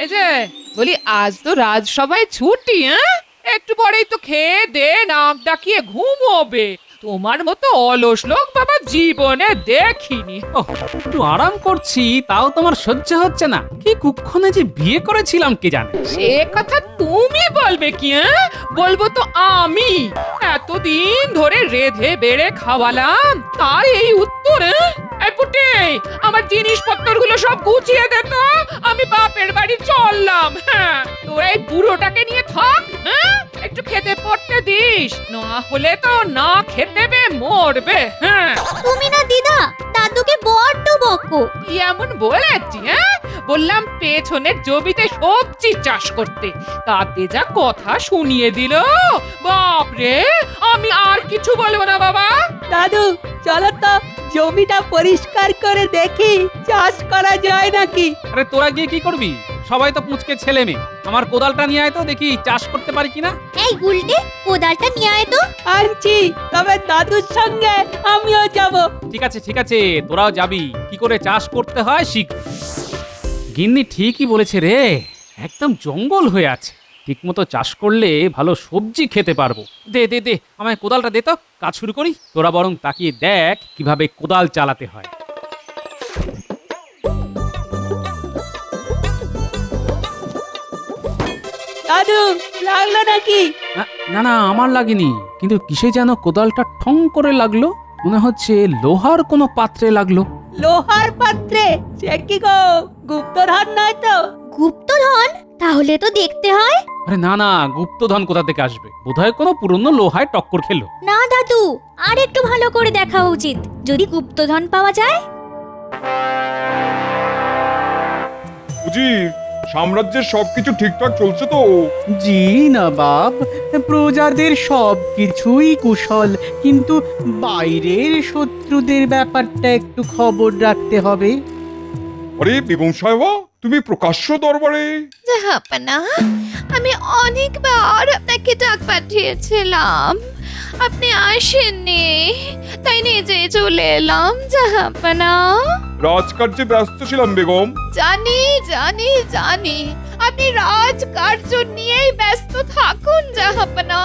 এই যে বলি, আজ তো রাজসভায় ছুটি, হ্যাঁ? একটু পরেই তো খেয়ে দে নাক ডাকিয়ে ঘুমোবে। তোমার মতো অলস লোক বাবা জীবনে দেখিনি। ওহ, একটু আরাম করছি তাও তোমার সহ্য হচ্ছে না। কি কুক্ষণে যে বিয়ে করেছিলাম কে জানে। সে কথা তুমি বলবে কি, হ্যাঁ? বলবো তো আমি। এতদিন ধরে রেধে বেড়ে খাওয়ালাম, তাই এই উত্তর, হ্যাঁ? এই পুটে, আমার জিনিসপত্রগুলো সব গুছিয়ে দে তো, আমি বাপের বাড়ি চললাম। হ্যাঁ, তোরা এই বুড়োটাকে নিয়ে থাক, হ্যাঁ? একটু খেতে পড়তে দিস, না হলে তো না খেতে বে মরবে। হ্যাঁ, তুমি না দিদা দাদুকে বড্ড বকো। কি এমন বলেছি, হ্যাঁ? বললাম পেছনের জমিতে সবজি চাষ করতে, তাতে যা কথা শুনিয়ে দিল, বাপরে, আমি আর কিছু বলবো না বাবা। দাদু চলো তো জমিটা পরিষ্কার করে দেখি চাষ করা যায় নাকি। আরে তোরা গিয়ে কি করবি? সবাই তো পুঁচকে ছেলে মেয়ে। আমার কোদালটা নিয়ে আয় তো দেখি চাষ করতে পারি কিনা। এই গুলটে কোদালটা নিয়ে আয় তো। আনছি, তবে দাদুর সঙ্গে আমিও যাব। ঠিক আছে তোরাও যাবি, কি করে চাষ করতে হয় শিখ। গিন্নি ঠিকই বলেছে রে, একদম জঙ্গল হয়ে আছে। ঠিকমতো চাষ করলে ভালো সবজি খেতে পারবো। দে দে দে আমায় কোদালটা দে তো, কাজ শুরু করি। তোরা বরং তাকিয়ে দেখ কিভাবে কোদাল চালাতে হয়। দাদু লাগলো নাকি? না না আমার লাগেনি, কিন্তু কিসে যেন কোদালটা ঠং করে লাগলো। মনে হচ্ছে লোহার কোনো পাত্রে লাগলো। লোহার পাত্রে? সে কি গো, গুপ্তধন নয় তো? গুপ্তধন? তাহলে তো দেখতে হয়। আরে না না, গুপ্তধন কোথা থেকে আসবে? বোধহয় কোনো পুরনো লোহায় টক্কর খেলো। না দাদু, আর একটু ভালো করে দেখা উচিত, যদি গুপ্তধন পাওয়া যায়। উজির, সাম্রাজ্যের সবকিছু ঠিকঠাক চলছে তো? জি নবাব, প্রজাদের সব কিছুই কুশল, কিন্তু বাইরের শত্রুদের ব্যাপারটা একটু খবর রাখতে হবে। আরে বেগম সাহেবা, তুমি প্রকাশ্য দরবারে? জাহাপনা, আমি অনেকবার আপনাকে ডাক পাঠিয়েছিলাম, আপনি আসেননি, তাই নিজে চলে এলাম জাহাপনা। রাজকার্যে ব্যস্ত ছিলাম বেগম। জানি জানি জানি, আপনি রাজকার্য নিয়েই ব্যস্ত থাকুন জাহাপনা,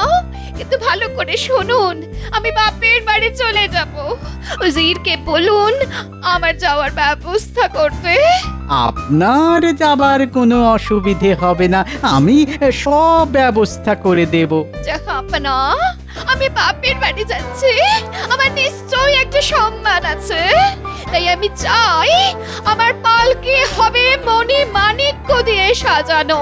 কিন্তু ভালো করে শুনুন, আমি বাপের বাড়ি চলে যাব। উজিরকে বলুন আমার যাওয়ার ব্যবস্থা করতে। আপনার যাবার কোনো অসুবিধে হবে না, আমি সব ব্যবস্থা করে দেব। জাহাপনা, আমি বাপের বাড়ি যাচ্ছি, আমার নিশ্চয়ই একটা সম্মান আছে, তাই আমি চাই আমার পালকি হবে মণি মাণিক্য দিয়ে সাজানো।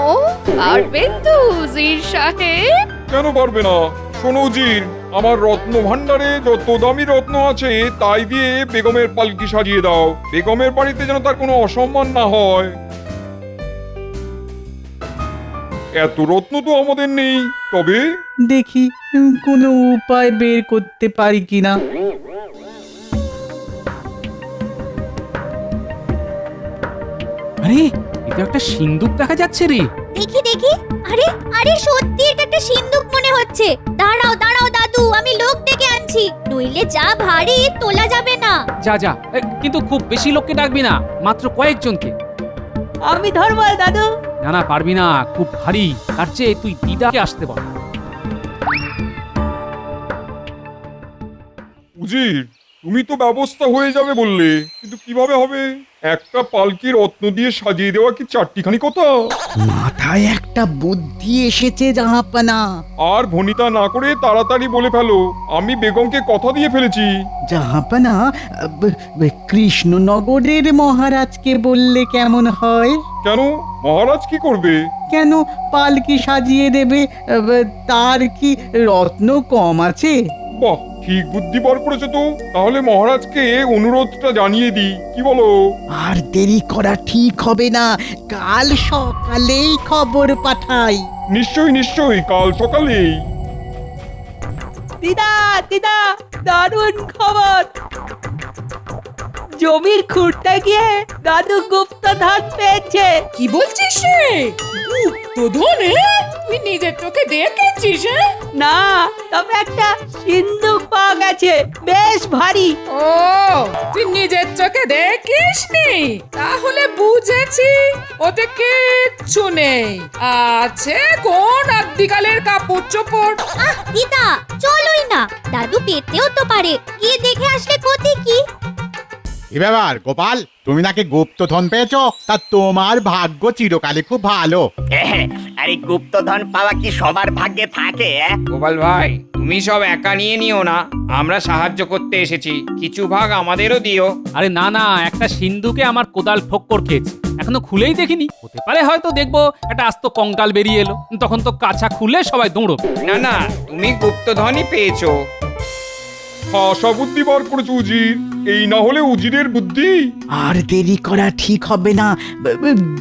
পারবেন তো উজির সাহেব? কেন পারবে না? শোনো উজির, আমার রত্ন ভান্ডারে যত দামি রত্ন আছে তাই দিয়ে বেগমের পালকি সাজিয়ে দাও। বেগমের বাড়িতে যেন তার কোনো অসম্মান না হয়। এত রত্ন তো আমাদের নেই, তবে দেখি কোনো উপায় বের করতে পারি কিনা। আরে এটা একটা সিন্দুক দেখা যাচ্ছে রে। দেখি দেখি, আরে আরে সত্যি এটা একটা সিন্দুক মনে হচ্ছে। দাঁড়াও দাঁড়াও দাদু, আমি লোক ডেকে আনছি, নইলে যা ভারী তোলা যাবে না। যা যা, কিন্তু খুব বেশি লোককে ডাকবি না, মাত্র কয়েকজনকে। আমি ধরবো দাদু। না না পারবি না, খুব ভারী। তার চেয়ে তুই দিদাকে আসতে বল। উজির, তুমি তো ব্যবস্থা হয়ে যাবে বললে, কিন্তু কিভাবে হবে? একটা পালকি রত্ন দিয়ে সাজিয়ে দেওয়া কি চারটিখানি কথা? মাথায় একটা বুদ্ধি এসেছে জাহাপানা। আর ভনিতা না করে তাড়াতাড়ি বলে ফেলো, আমি বেগমকে কথা দিয়ে ফেলেছি। জাহাপানা, কৃষ্ণনগরের মহারাজকে বললে কেমন হয়? কেন, মহারাজ কি করবে? কেন পালকি সাজিয়ে দেবে, তার কি রত্ন কম আছে? বাহ, ঠিক বুদ্ধি বার করেছো তো। তাহলে মহারাজকে অনুরোধটা জানিয়ে দিই, কি বলো? আর দেরি করা ঠিক হবে না, কাল সকালেই খবর পাঠাই। নিশ্চয়ই নিশ্চয়ই, কাল সকালেই। দিদা দিদা, দারুণ খবর। জমির খুঁড়তে গিয়ে দাদু গুপ্তধন পেয়েছে। কি বলছিস রে? গুপ্তধন? তুই নিজের চোখে দেখেছিস? হ্যাঁ? না, তবে একটা সিন্ধুক পাওয়া গেছে, বেশ ভারী। ও, তুই নিজের চোখে দেখিসনি? তাহলে বুঝেছি ওতে কিচ্ছু নেই, আছে কোন আদিকালের কাপড় চোপড়। আহ দিদা, চলোই না, দাদু পেতেও তো পারে, গিয়ে দেখে আসলে ক্ষতি কি? কি ব্যাপার গোপাল, তুমি নাকি গুপ্তধন পেয়েছো? তা তোমার ভাগ্য চিরকালই খুব ভালো। আরে গুপ্তধন পাওয়া কি সবার ভাগ্যে থাকে? গোপাল ভাই, তুমি সব একা নিয়ে নিও না, আমরা সাহায্য করতে এসেছি, কিছু ভাগ আমাদেরও দিও। আরে না না, একটা সিন্ধুকে আমার কোদাল ঠক্কর খেয়েছে, এখনো খুলেই দেখিনি। হতে পারে হয়তো দেখবো একটা আস্ত কঙ্কাল বেরিয়ে এলো, তখন তো কাছা খুলে সবাই দৌড়বে। না না, তুমি গুপ্তধনই পেয়েছো। হাসা বুদ্ধি বার করেছো উজির, এই না হলে উজিরের বুদ্ধি। আর দেরি করা ঠিক হবে না,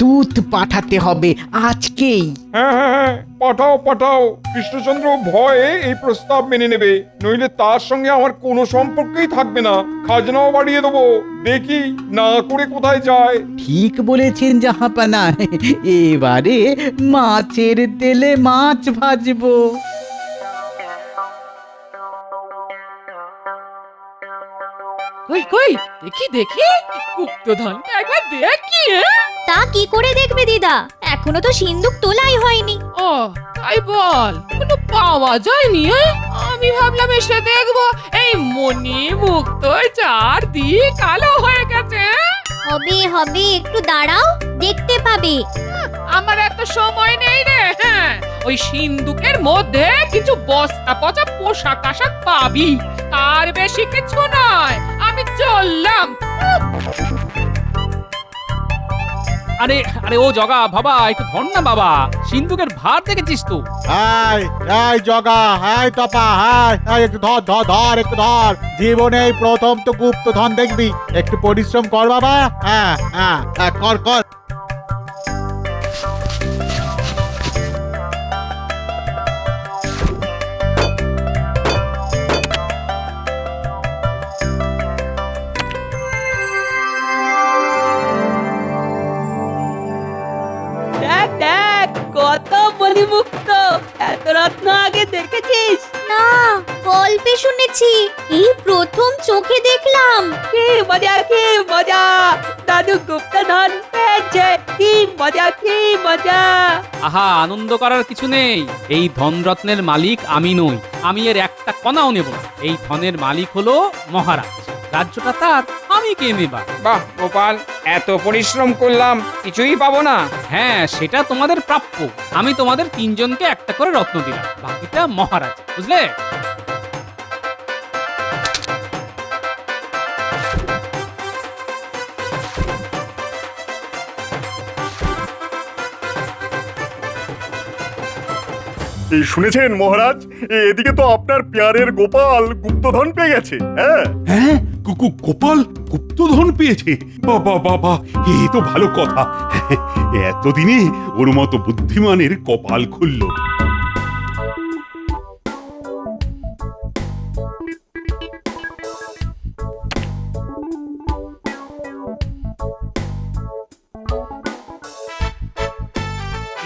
দূত পাঠাতে হবে আজকেই। হ্যাঁ হ্যাঁ হ্যাঁ, পাঠাও পাঠাও। কৃষ্ণচন্দ্র ভয়ে এই প্রস্তাব মেনে নেবে, নইলে তার সঙ্গে আমার কোনো সম্পর্কই থাকবে না। খাজনাও বাড়িয়ে দেবো, দেখি না করে কোথায় যায়। ঠিক বলেছেন জাহাপানা, এবারে মাছের তেলে মাছ ভাজবো। কই কই, দেখি দেখি গুপ্তধন একবার দেখি। তা কি করে দেখবে দিদা, এখনো তো সিন্ধুক তোলাই হয়নি। ও তাই বল, কোনো পাওয়া যায়নি? আমি ভাবলাম এসে দেখবো এই মণি মুক্ত চারদিক কালো হয়ে গেছে। হবে হবে, একটু দাঁড়াও, দেখতে পাবে। আমার এত সময় নেই রে। হ্যাঁ, ওই সিন্ধুকের মধ্যে কিছু বস্তা পচা পোশাক আশাক পাবি, তার বেশি কিছু নয়। আমি চললাম। আরে আরে ও জগা বাবা, একটু ধর না বাবা, সিন্ধুকের ভার দেখেছিস তো? হাই হাই জগা, হাই তপা, হাই একটু ধর ধর ধর, একটু ধর। জীবনে এই প্রথম তো গুপ্তধন দেখবি, একটু পরিশ্রম কর বাবা। হ্যাঁ হ্যাঁ হ্যাঁ, কর কর। দেখ দেখ, কত বলিমুক্ত, এত রত্ন আগে দেখেছিস? না, গল্পে শুনেছি, এই প্রথম চোখে দেখলাম। কি মজা, কি মজা! দাদু গুপ্তধন পেয়েছে, কি মজা, কি মজা! আহা, আনন্দ করার কিছু নেই। এই ধনরত্নের মালিক আমি নই, আমি এর একটা কণাও নেব না। এই ধনের মালিক হলো মহারাজ, রাজ্যটা তার, আমি কে নেবা? বাহ গোপাল, এত পরিশ্রম করলাম, কিছুই পাবো না? হ্যাঁ, সেটা তোমাদের প্রাপ্য। আমি তোমাদের তিনজনকে একটা করে রত্ন দিলাম, বাকিটা মহারাজ, বুঝলে? এই শুনেছেন মহারাজ, এদিকে তো আপনার পেয়ারের গোপাল গুপ্তধন পেয়ে গেছে। হ্যাঁ হ্যাঁ, গোপাল গুপ্তধন পেয়েছে? বাবা বাবা, এ তো ভালো কথা। এতদিনে ওর মতো বুদ্ধিমানের কপাল খুলল।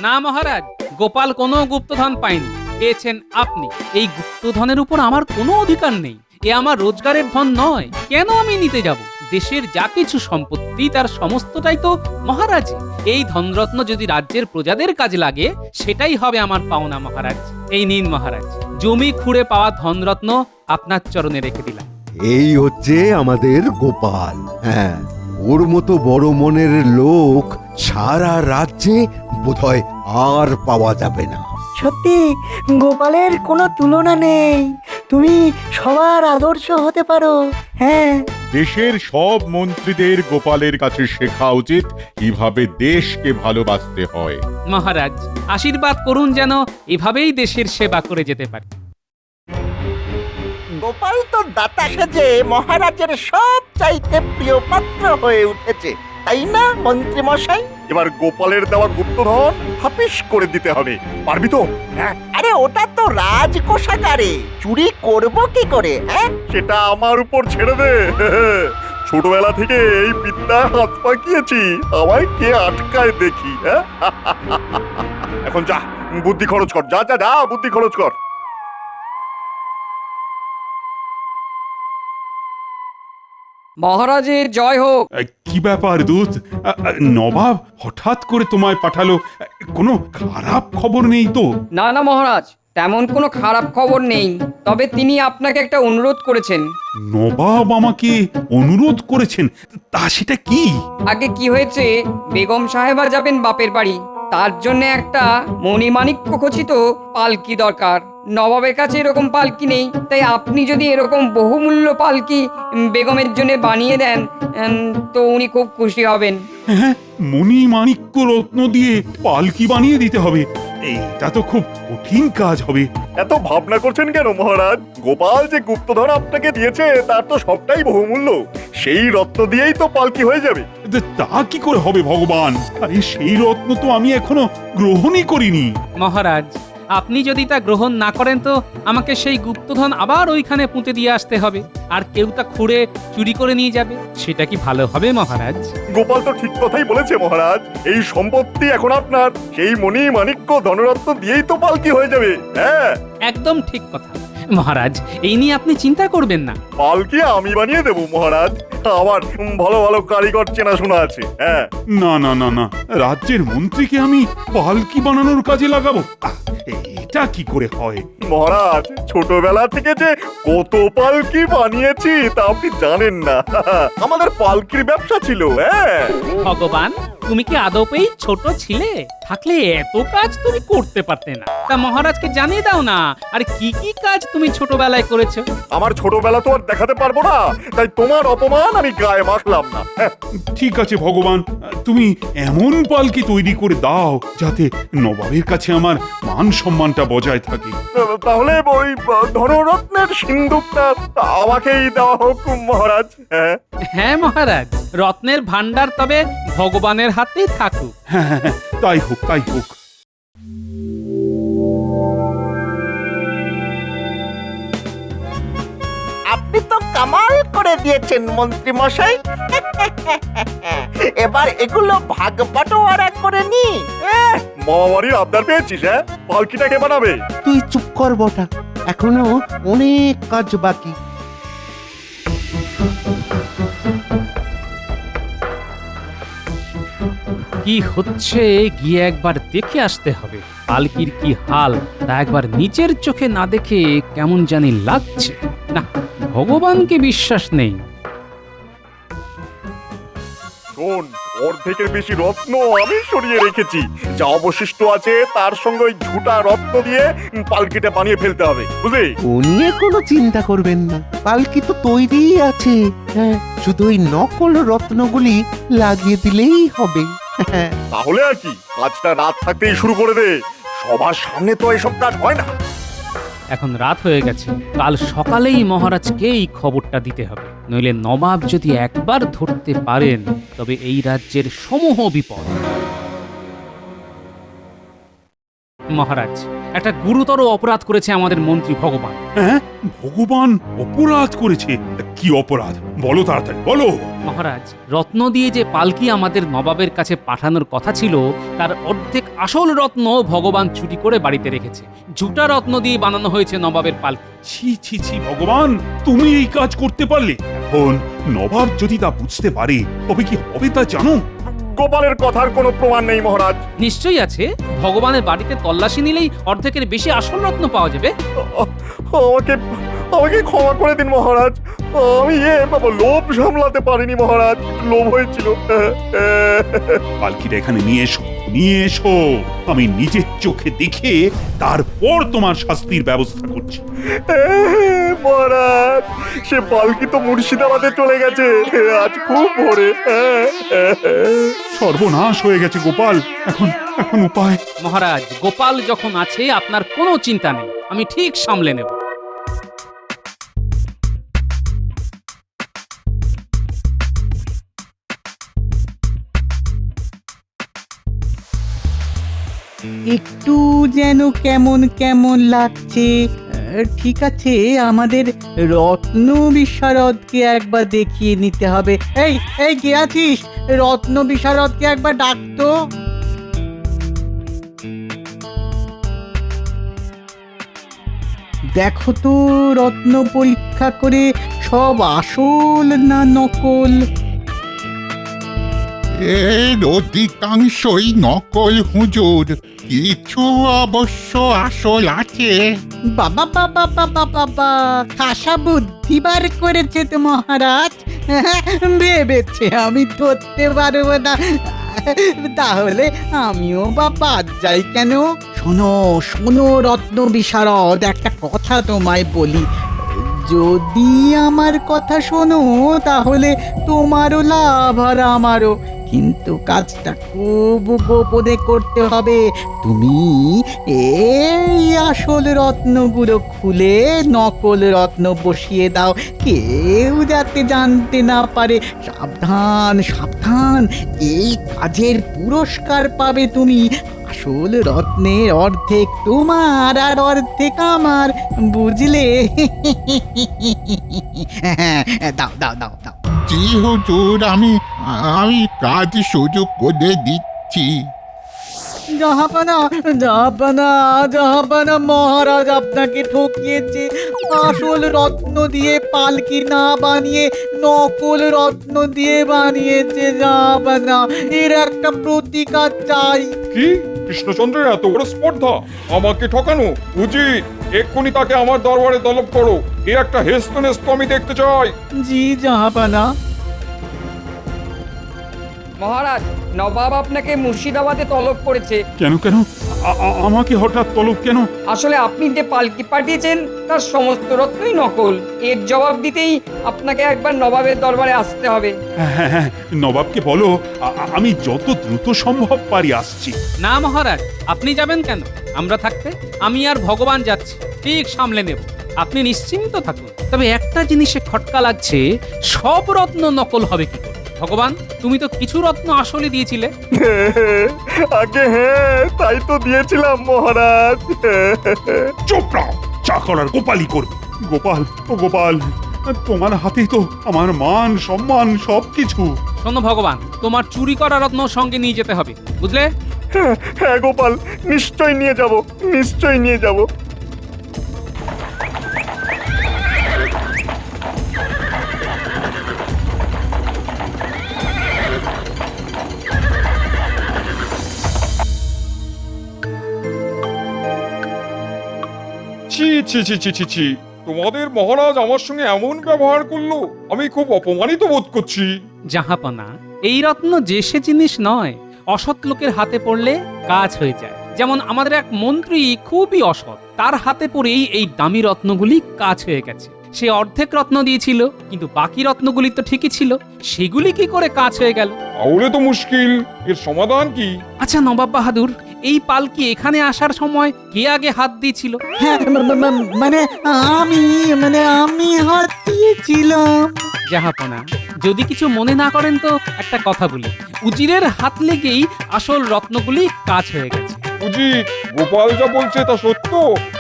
না মহারাজ, গোপাল কোনো গুপ্তধন পায়নি, পেয়েছেন আপনি। এই গুপ্তধনের উপর আমার কোনো অধিকার নেই, এ আমার রোজগারের ধন নয়, কেন আমি নিতে যাব? দেশের যা কিছু সম্পত্তি তার সমস্তটাই তো মহারাজ। এই ধনরত্ন যদি রাজ্যের প্রজাদের কাজে লাগে, সেটাই হবে আমার পাওনা মহারাজ। এই নিন মহারাজ, জমি খুঁড়ে পাওয়া ধনরত্ন আপনার চরণে রেখে দিলাম। এই হচ্ছে আমাদের গোপাল। হ্যাঁ, ওর মতো বড় মনের লোক সারা রাজ্যে বোধহয় আর পাওয়া যাবে না। সত্যি গোপালের কোনো তুলনা নেই, তুমি সবার আদর্শ হতে পারো। হ্যাঁ, দেশের সব মন্ত্রীদের গোপালের কাছে শেখা উচিত কিভাবে দেশকে ভালোবাসতে হয়। মহারাজ, আশীর্বাদ করুন যেন এভাবেই দেশের সেবা করে যেতে পারে। গোপাল তো দাতা সেজে মহারাজের সব চাইতে প্রিয় পাত্র হয়ে উঠেছে, তাই না মন্ত্রী মশাই? এবার গোপালের দেওয়া গুপ্তধন হাফিস করে দিতে হবে, পারবি তো? হ্যাঁ, আরে ওটা তো রাজকোষাগারে, চুরি করব কি করে? হ্যাঁ, সেটা আমার উপর ছেড়ে দে। ছোটবেলা থেকে এই বিদ্যায় হাত পাকিয়েছি, আমায় কে আটকায় দেখি। হ্যাঁ, এখন যা বুদ্ধি খরচ কর, যা যা যা, বুদ্ধি খরচ কর। মহারাজের জয় হোক। কি ব্যাপার দূত? নবাব হঠাৎ করে তোমায় পাঠালো, কোনো খারাপ খবর নেই তো? না না মহারাজ, তেমন কোনো খারাপ খবর নেই, তবে তিনি আপনাকে একটা অনুরোধ করেছেন। নবাব আমাকে অনুরোধ করেছেন? তা সেটা কি? আগে কি হয়েছে, বেগম সাহেবা যাবেন বাপের বাড়ি, তার জন্য একটা মণিমাণিক্য খচিত পালকি দরকার। নবাবের কাছে এরকম পালকি নেই, তাই আপনি যদি এরকম বহুমূল্য পালকি বেগমের জন্য বানিয়ে দেন তো উনি খুব খুশি হবেন। হ্যাঁ, মণি মাণিক্য রত্ন দিয়ে পালকি বানিয়ে দিতে হবে? এইটা তো খুব কঠিন কাজ হবে। এত ভাবনা করছেন কেন মহারাজ? গোপাল যে গুপ্তধন আপনাকে দিয়েছে তার তো সবটাই বহুমূল্য, সেই রত্ন দিয়েই তো পালকি হয়ে যাবে। তা কি করে হবে ভগবান? আরে সেই রত্ন তো আমি এখনো গ্রহণই করিনি। মহারাজ, আপনি যদি তা গ্রহণ না করেন তো আমাকে সেই গুপ্তধন আবার ওইখানে পুঁতে দিয়ে আসতে হবে, আর কেউ তা খুঁড়ে চুরি করে নিয়ে যাবে। সেটা কি ভালো হবে মহারাজ? গোপাল তো ঠিক কথাই বলেছে মহারাজ, এই সম্পত্তি এখন আপনার, সেই মণি মাণিক্য ধনরত্ন দিয়েই তো পালকি হয়ে যাবে। হ্যাঁ, একদম ঠিক কথা মহারাজ, এই নিয়ে আপনি চিন্তা করবেন না। পালকি আমি বানিয়ে দেবো মহারাজ, আমার ভালো ভালো কারিগর চেনাশোনা আছে। হ্যাঁ, না না না না, রাজ্যের মন্ত্রীকে আমি পালকি বানানোর কাজে লাগাবো? এটা কি করে হয়? মহারাজ, ছোটবেলা থেকে যে কত পালকি বানিয়েছি তা আপনি জানেন না। আমাদের পালকির ব্যবসা ছিল। হ্যাঁ ভগবান, তুমি কি আদপেই ছোট ছিলে? থাকলে এত কাজ তুমি করতে পারতে না। তা মহারাজকে জানিয়ে দাও না, আর কি কি কাজ তুমি ছোটবেলায় করেছো। আমার ছোটবেলা তো আর দেখাতে পারবো না, তাই তোমার অপমান আমি গায়ে মাখলাম না। ঠিক আছে ভগবান, তুমি এমন পালকি তৈরি করে দাও যাতে নবাবের কাছে আমার মান সম্মানটা বজায় থাকে। তাহলে ওই ধনরত্নের সিন্দুকটা আমাকেই দেওয়া হোক মহারাজ। হ্যাঁ মহারাজ, রত্নের ভান্ডার তবে ভগবানের হাতেই থাকুক। হ্যাঁ হ্যাঁ হ্যাঁ, তাই হোক তাই হোক। আপনি তো কামাল করে দিয়েছেন মন্ত্রী মশাই। এবার এগুলো ভাগ বাটোয়ারা করে নি। মামাবাড়ির আবদার পেয়েছিস? হ্যাঁ, পালকিটা কে বানাবে? তুই চুপ কর বটা, এখনো অনেক কাজ বাকি। কি হচ্ছে গিয়ে একবার দেখে আসতে হবে। পালকির কি হাল তা একবার নিচের চোখে না দেখে কেমন জানি লাগছে। না, ভগবানকে বিশ্বাস নেই। শোন, অর্ধেকের বেশি রত্ন আমি সরিয়ে রেখেছি, যা অবশিষ্ট আছে তার সঙ্গে ওই ঝুটা রত্ন দিয়ে পালকিটা বানিয়ে ফেলতে হবে, বুঝলি? ও নিয়ে কোনো চিন্তা করবেন না, পালকি তো তৈরিই আছে। হ্যাঁ, শুধু ওই নকল রত্নগুলি লাগিয়ে দিলেই হবে। তাহলে আর কি, কাজটা রাত থাকতেই শুরু করে দে, সবার সামনে তো এসব কাজ হয় না। এখন রাত হয়ে গেছে, কাল সকালেই মহারাজকে এই খবরটা দিতে হবে, নইলে নবাব যদি একবার ধরতে পারেন তবে এই রাজ্যের সমূহ বিপদ। মহারাজ, একটা গুরুতর অপরাধ করেছে আমাদের মন্ত্রী ভগবান। হ্যাঁ, ভগবান অপরাধ করেছে? কি অপরাধ বলো, তাড়াতাড়ি বলো। মহারাজ, রত্ন দিয়ে যে পালকি আমাদের নবাবের কাছে পাঠানোর কথা ছিল তার অর্ধেক আসল রত্ন ভগবান চুরি করে বাড়িতে রেখেছে। ঝুটা রত্ন দিয়ে বানানো হয়েছে নবাবের পালকি। ছি ছি ছি ভগবান, তুমি এই কাজ করতে পারলে? এখন নবাব যদি তা বুঝতে পারে তবে কি হবে তা জানো? গোপালের কথার কোনো প্রমাণ নেই মহারাজ। নিশ্চয়ই আছে, ভগবানের বাড়িতে তল্লাশি নিলেই অর্ধেকের বেশি আসল রত্ন পাওয়া যাবে। আমাকে আমাকে ক্ষমা করে দিন মহারাজ, আমি লোভ সামলাতে পারিনি মহারাজ, লোভ হয়েছিল। পালকিটা এখানে নিয়ে এসো, নিয়ে এসো, আমি নিজের চোখে দেখে তারপর তোমার শাস্তির ব্যবস্থা করছি। মহারাজ, সে পালকি তো মুর্শিদাবাদে চলে গেছে আজ খুব ভোরে। সর্বনাশ হয়ে গেছে গোপাল, এখন এখন উপায়? মহারাজ, গোপাল যখন আছে আপনার কোনো চিন্তা নেই, আমি ঠিক সামলে নেব। একটু যেন কেমন কেমন লাগছে। ঠিক আছে, আমাদের রত্ন বিশারদকে একবার দেখিয়ে নিতে হবে। এই এই কে আছিস? রত্ন বিশারদকে একবার ডাকতো। দেখো তো রত্ন পরীক্ষা করে সব আসল না নকল। এর অধিকাংশই নকল হুজুর, কিছু অবশ্য আসল আছে। বাবা বাবা বাবা বাবা, খাসা বুদ্ধি বার করেছে তো মহারাজ। ভেবেছে আমি ধরতে পারবো না, তাহলে আমিও বা বাদ যাই কেন? শোনো শোনো রত্ন বিশারদ, একটা কথা তোমায় বলি, যদি আমার কথা শোনো তাহলে তোমারও লাভ আর আমারও, কিন্তু কাজটা খুব গোপনে করতে হবে। তুমি এই আসল রত্নগুলো খুলে নকল রত্ন বসিয়ে দাও, কেউ যাতে জানতে না পারে। সাবধান সাবধান, এই কাজের পুরস্কার পাবে তুমি। আসল রত্নের অর্ধেক তোমার আর অর্ধেক আমার, বুঝলে? দাও দাও দাও দাও। জি হুজুর, আমি কাজ সুযোগ করে দিচ্ছি। জাহাপানা জাহাপানা জাহাপানা, মহারাজ আপনাকে ঠকিয়েছে। আসল রত্ন দিয়ে পালকি না বানিয়ে নকল রত্ন দিয়ে বানিয়েছে জাহাপানা। এর একটা প্রতিকার চাই। কি কৃষ্ণচন্দ্রের এত বড় স্পর্ধা, আমাকে ঠকানো? উচিত এক্ষুনি তাকে আমার দরবারে তলব করো। এর একটা হেস্তনেস্ত আমি দেখতে চাই। জি জাহাপানা। মহারাজ, নবাব আপনাকে মুর্শিদাবাদে তলব করেছে। কেন কেন আমাকে হঠাৎ তলব কেন? আসলে আপনি যে পালকি পাঠিয়েছেন তার সমস্ত রত্নই নকল। এর জবাব দিতেই আপনাকে একবার নবাবের দরবারে আসতে হবে। হ্যাঁ হ্যাঁ, নবাবকে বলো আমি যত দ্রুত সম্ভব পারি আসছি। না মহারাজ, আপনি যাবেন কেন? আমরা থাকতে আমি আর ভগবান যাচ্ছি, ঠিক সামলে নেব। আপনি নিশ্চিন্ত থাকুন। তবে একটা জিনিসে খটকা লাগছে, সব রত্ন নকল হবে কি করে? ভগবান, তুমি তো কিছু রত্ন আসলে দিয়েছিলে। আগে হ্যাঁ, তাই তো দিয়েছিলাম মহারাজ। চুপ রাও, চা করার গোপালই করবে। গোপাল, ও গোপাল, তোমার হাতেই তো আমার মান সম্মান সবকিছু। শোনো ভগবান, তোমার চুরি করা রত্ন সঙ্গে নিয়ে যেতে হবে, বুঝলে? হ্যাঁ গোপাল, নিশ্চয় নিয়ে যাব, নিশ্চয় নিয়ে যাব। ছি ছি ছি ছি ছি ছি, তোমাদের মহারাজ আমার সঙ্গে এমন ব্যবহার করলো, আমি খুব অপমানিত বোধ করছি। জাহাপনা, এই রত্ন যে সে জিনিস নয়, অসৎ লোকের হাতে পড়লে কাজ হয়ে যায়। যেমন আমাদের এক মন্ত্রী খুবই অসৎ, তার হাতে পড়েই এই দামি রত্নগুলি কাজ হয়ে গেছে। সে অর্ধেক রত্ন দিয়েছিল, কিন্তু বাকি রত্নগুলি তো ঠিকই ছিল, সেগুলি কি করে কাজ হয়ে গেল? তাহলে তো মুশকিল, এর সমাধান কি? আচ্ছা নবাব বাহাদুর, এই পালকি এখানে আসার সময় কে আগে হাত দিয়েছিল? হ্যাঁ, আমি হাত দিয়েছিলাম। জাহাপনা, যদি কিছু মনে না করেন তো একটা কথা বলি। উজিরের হাত লেগেই আসল রত্নগুলি কাজ হয়ে গেছে। উজির, গোপাল যা বলছে তা সত্য?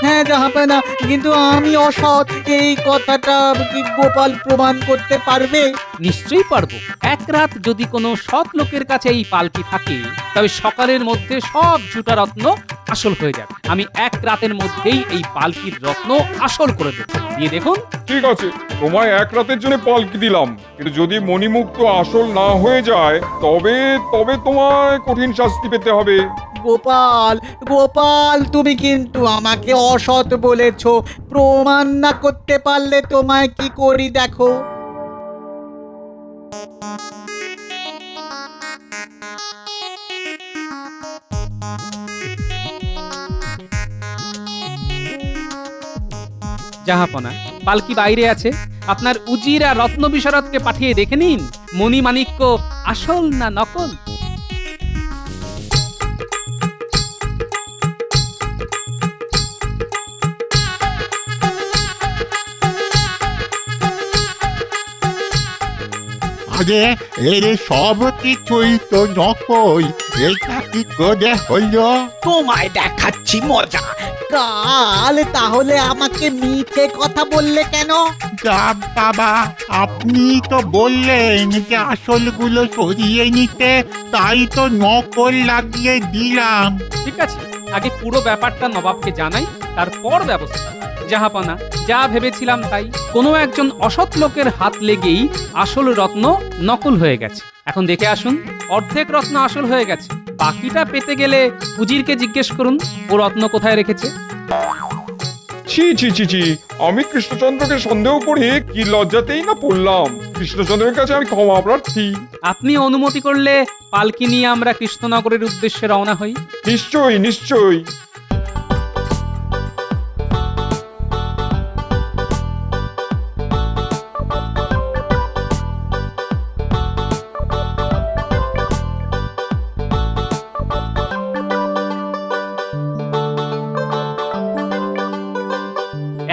হ্যাঁ জাহাপানা, কিন্তু আমি অসৎ, এই কথাটা কি গোপাল প্রমাণ করতে পারবে? নিশ্চয়ই পারবো। এক রাত যদি কোনো সৎ লোকের কাছে এই পালকি থাকে, তবে সকালের মধ্যে সব ঝুটা রত্ন আসল হয়ে যাবে। আমি এক রাতের মধ্যেই এই পালকির রত্ন আসল করে দেবো, দিয়ে দেখুন। ঠিক আছে, তোমায় এক রাতের জন্য পালকি দিলাম, কিন্তু যদি মণিমুক্ত আসল না হয়ে যায় তবে তবে তোমায় কঠিন শাস্তি পেতে হবে। গোপাল গোপাল, তুমি কিন্তু আমাকে অসৎ বলেছ, প্রমাণ না করতে পারলে তোমায় কি করি দেখো। জাহাপনা, পালকি বাইরে আছে, আপনার উজির আর রত্ন বিশারদকে পাঠিয়ে দেখে নিন মণিমাণিক্য আসল না নকল। আরে এর সব কিছুই তো নকল, এটা কি করে হলো? তোমায় দেখাচ্ছি মজা। কাল তাহলে আমাকে মিথ্যে কথা বললে কেন? যা বাবা, আপনি তো বললেন যে আসলগুলো সরিয়ে নিতে, তাই তো নকল লাগিয়ে দিলাম। ঠিক আছে, আগে পুরো ব্যাপারটা নবাবকে জানাই, তারপর ব্যবস্থা। জাহাপনা, যা ভেবেছিলাম তাই। কোনো একজন অসৎ লোকের হাত লেগেই আসল রত্ন নকল হয়ে গেছে। এখন দেখে আসুন, অর্ধেক রত্ন আসল হয়ে গেছে, বাকিটা পেতে গেলে উজিরকে জিজ্ঞেস করুন ও রত্ন কোথায় রেখেছে। ছি ছি ছি ছি, আমি কৃষ্ণচন্দ্রকে সন্দেহ করে কি লজ্জাতেই না পড়লাম। কৃষ্ণচন্দ্রের কাছে আমি ক্ষমা প্রার্থী। আপনি অনুমতি করলে পালকি নিয়ে আমরা কৃষ্ণনগরের উদ্দেশ্যে রওনা হই। নিশ্চয়ই নিশ্চয়ই।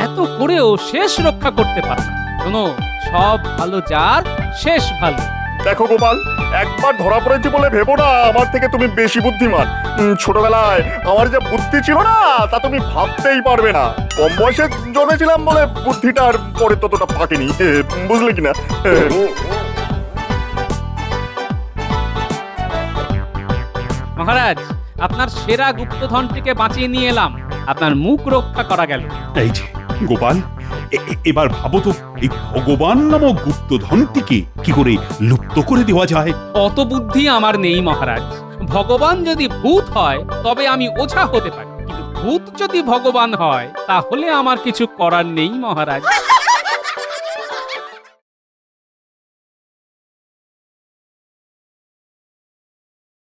এত করেও শেষ রক্ষা করতে পারে না। শোনো, সব ভালো যার শেষ ভালো। দেখো গোপাল, একবার ধরা পড়েছি বলে ভেবো না আমার থেকে তুমি বেশি বুদ্ধিমান। ছোটবেলায় আমার যে বুদ্ধি ছিল না তা তুমি ভাবতেই পারবে না। কম বয়সে জন্মেছিলাম বলে বুদ্ধিটার পরে ততটা পাকেনি, বুঝলে কিনা? মহারাজ, আপনার সেরা গুপ্তধনটিকে বাঁচিয়ে নিয়ে এলাম, আপনার মুখ রক্ষা করা গেল। এই যে গোপাল, এবার ভাবো তো, এই ভগবান নামক গুপ্তধনটিকে কি করে লুপ্ত করে দেওয়া যায়? অত বুদ্ধি আমার নেই মহারাজ। ভগবান যদি ভূত হয় তবে আমি ওঝা হতে পারি, কিন্তু ভূত যদি ভগবান হয় তাহলে আমার কিছু করার নেই মহারাজ।